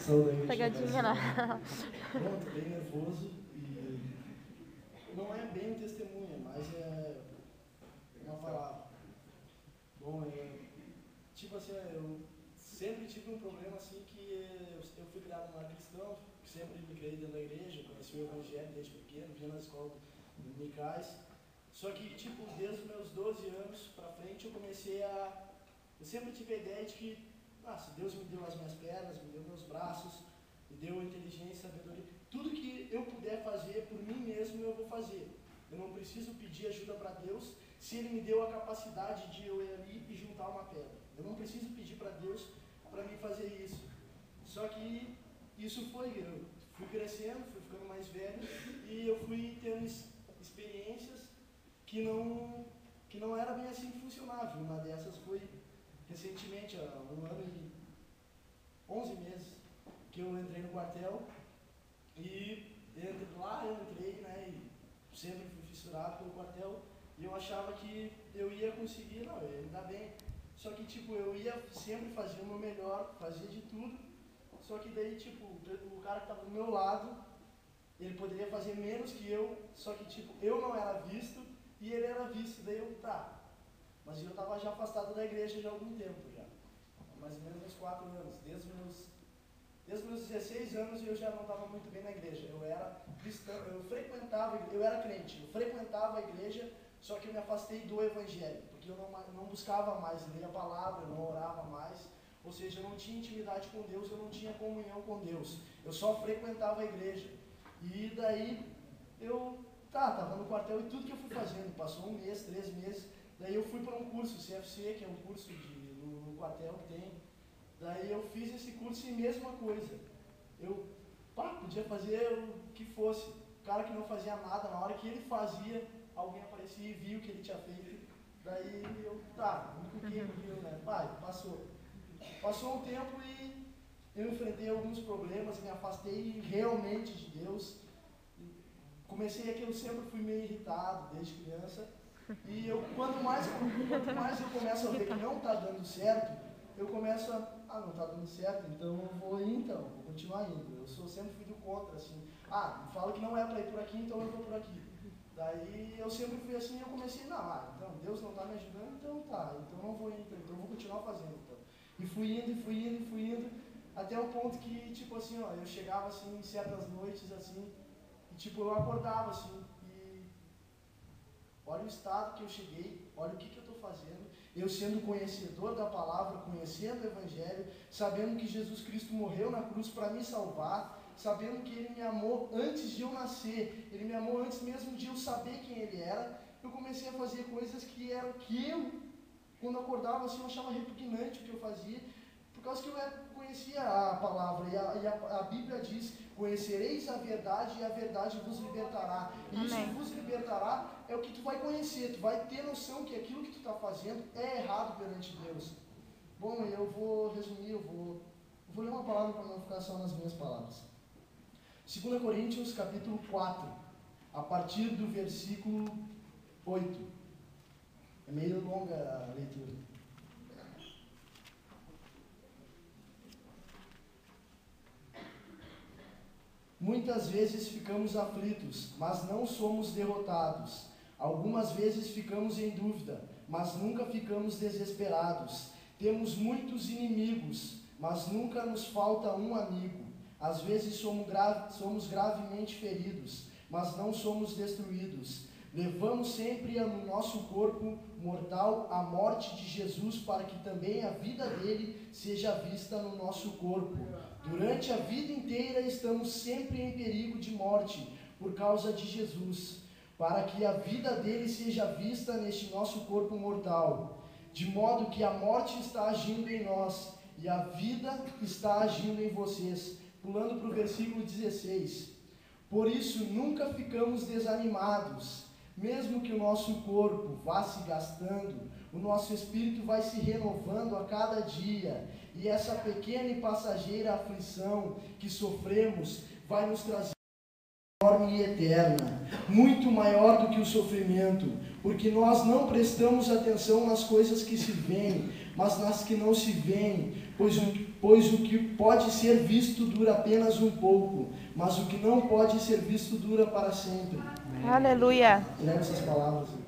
Saúde. Pegadinha, né? Bom, tô bem nervoso e não é bem testemunha, mas é uma palavra. Bom, tipo assim, eu sempre tive um problema assim que eu fui criado numa cristão, sempre me criei dentro da igreja, conheci o evangelho desde pequeno, vinha na escola dominicais. Só que, tipo, desde os meus 12 anos pra frente eu sempre tive a ideia de que, se Deus me deu as minhas pernas, me deu meus braços, me deu inteligência, sabedoria, tudo que eu puder fazer por mim mesmo eu vou fazer. Eu não preciso pedir ajuda para Deus se Ele me deu a capacidade de eu ir ali e juntar uma pedra. Eu não preciso pedir para Deus para mim fazer isso. Só que isso eu fui crescendo, fui ficando mais velho e eu fui tendo experiências que não era bem assim que funcionava. Uma dessas foi recentemente, há 1 ano e 11 meses, que eu entrei no quartel e lá eu entrei, né, e sempre fui fissurado pelo quartel e eu achava que eu ia conseguir, eu ia me dar bem. Só que, tipo, eu ia sempre fazer o meu melhor, fazia de tudo, só que daí, tipo, o cara que estava do meu lado, ele poderia fazer menos que eu, só que, tipo, eu não era visto e ele era visto, daí mas eu estava já afastado da igreja já há algum tempo já, mais ou menos uns 4 anos, desde os meus 16 anos eu já não estava muito bem na igreja. Eu era cristão, eu era crente, eu frequentava a igreja, só que eu me afastei do evangelho, porque eu não buscava mais ler a palavra, eu não orava mais, ou seja, eu não tinha intimidade com Deus, eu não tinha comunhão com Deus, eu só frequentava a igreja. E daí eu estava no quartel e tudo que eu fui fazendo, passou 1 mês, 3 meses, daí eu fui para um curso, CFC, que é um curso no quartel que tem. Daí eu fiz esse curso e mesma coisa. Eu podia fazer o que fosse. O cara que não fazia nada, na hora que ele fazia, alguém aparecia e viu o que ele tinha feito. Daí eu, o que ele viu, né? Passou. Passou um tempo e eu enfrentei alguns problemas, me afastei realmente de Deus. Eu sempre fui meio irritado desde criança. E quanto mais eu começo a ver que não está dando certo, eu começo não está dando certo, então eu vou continuar indo. Eu sempre fui do contra, assim, fala que não é para ir por aqui, então eu vou por aqui. Daí eu sempre fui assim e eu comecei, então Deus não está me ajudando, então eu não vou ir, então eu vou continuar fazendo, então. E fui indo, até o ponto que, tipo assim, eu chegava assim, em certas noites, assim, e tipo, eu acordava assim, e olha o estado que eu cheguei, olha o que eu estou fazendo, eu sendo conhecedor da palavra, conhecendo o evangelho, sabendo que Jesus Cristo morreu na cruz para me salvar, sabendo que Ele me amou antes de eu nascer, Ele me amou antes mesmo de eu saber quem Ele era. Eu comecei a fazer coisas que eram que eu, quando acordava assim, eu achava repugnante o que eu fazia, por causa que eu conhecia a palavra, e a Bíblia diz: conhecereis a verdade e a verdade vos libertará. E isso que vos libertará é o que tu vai conhecer, tu vai ter noção que aquilo que tu está fazendo é errado perante Deus. Bom, eu vou resumir, eu vou ler uma palavra para não ficar só nas minhas palavras. 2 Coríntios capítulo 4, a partir do versículo 8. É meio longa a leitura. Muitas vezes ficamos aflitos, mas não somos derrotados. Algumas vezes ficamos em dúvida, mas nunca ficamos desesperados. Temos muitos inimigos, mas nunca nos falta um amigo. Às vezes somos gravemente feridos, mas não somos destruídos. Levamos sempre no nosso corpo mortal a morte de Jesus, para que também a vida dele seja vista no nosso corpo. Durante a vida inteira estamos sempre em perigo de morte por causa de Jesus, para que a vida dele seja vista neste nosso corpo mortal, de modo que a morte está agindo em nós e a vida está agindo em vocês. Pulando para o versículo 16. Por isso nunca ficamos desanimados, mesmo que o nosso corpo vá se gastando, o nosso espírito vai se renovando a cada dia, e essa pequena e passageira aflição que sofremos vai nos trazer enorme e eterna, muito maior do que o sofrimento, porque nós não prestamos atenção nas coisas que se veem, mas nas que não se veem, pois o que pode ser visto dura apenas um pouco, mas o que não pode ser visto dura para sempre. Aleluia. Leva essas palavras.